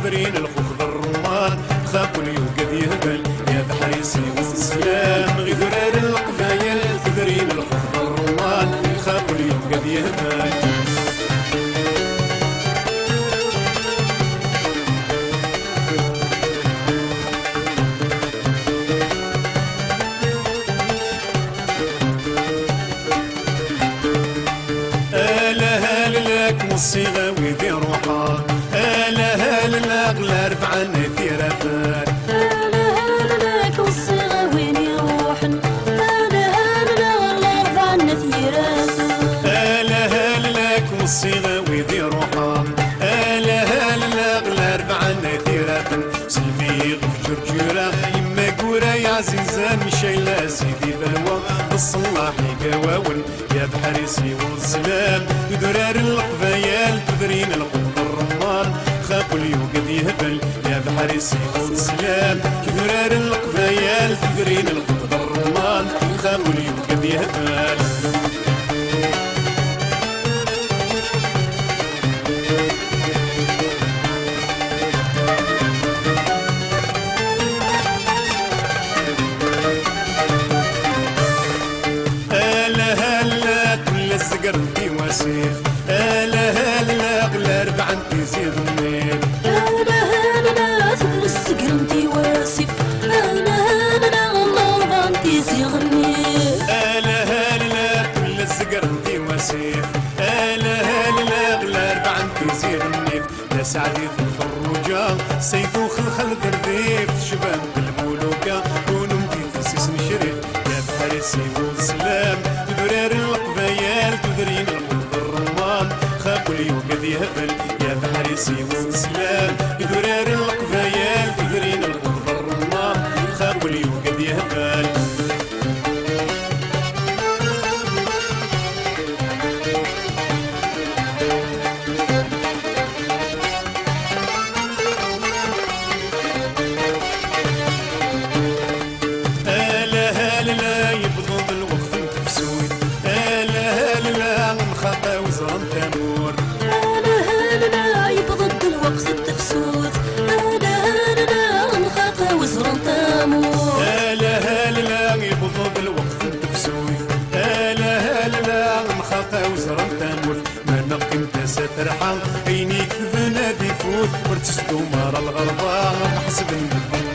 تبرين الخضر الرمان خاكل يوقد يهبل يا بحريسي والسلام غدرار القبايل تبرين الخضر الرمان خاكل يوقد يهبل الصيغة وذي روحها هلا هلا أغلى رفعا ثيرا فات هلا هلا لك والصيغة ويني روحن هلا هلا أغلى رفعا ثيرا فات هلا هلا لك والصيغة وذي روحها هلا هلا أغلى رفعا ثيرا فات سلمي غف جرجورة يما قورة يا عزيزان مشايلة سيدي بلوى الصلاحي قواون يا بحريسي والسلام يدرار القبايل تدرين الخضر الرمان خاكل يوقد يهبل يا بحريسي والسلام يدرار القبايل تدرين الخضر الرمان خاكل يوقد يهبل قربي وسيف هلا هلا أغلى ربعا تزيد النيل هلا هلا ثقل السقرنتي واسف هلا هلا أغلى ربعا تزيد النيل هلا هلا كل السقرنتي وسيف هلا هلا أغلى ربعا تزيد النيل يا سعدي في الفروجة سيفو خلخل ذرذيف شباب بالملوكة ونمتي في سيسن شريف يا بحريسي والسلام درار القبايل تدرين الخضر الرمان خاكل يوقد يهبل يا بحريسي والسلام درار القبايل تدرين الخضر الرمان خاكل يوقد يهبل هلا هلا يبغض الوقت تفسوي هلا هلا خطا وزرن تنور هلا هلا يبضد الوقت التفسوس هلا هلا خاقة وزرن تامور هلا هلا يبغض الوقت تفسوي هلا هلا خطا وزرن تنور ما نقي انت سترحل عينيك بنادي فوت ورتسدو مار الغرباء حسب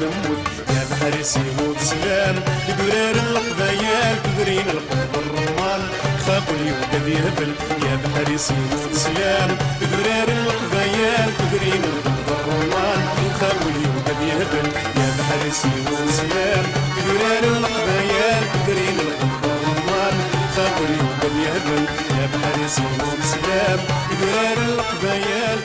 نموت يا بحريسي والسلام درار القبايل تدرين الخضر الرمان خاكل يوقد يهبل يا بحريسي والسلام درار القبايل تدرين الخضر الرمان خاكل يوقد يهبل يا بحريسي والسلام درار القبايل تدرين الخضر الرمان خاكل يوقد يهبل يا بحريسي والسلام درار القبايل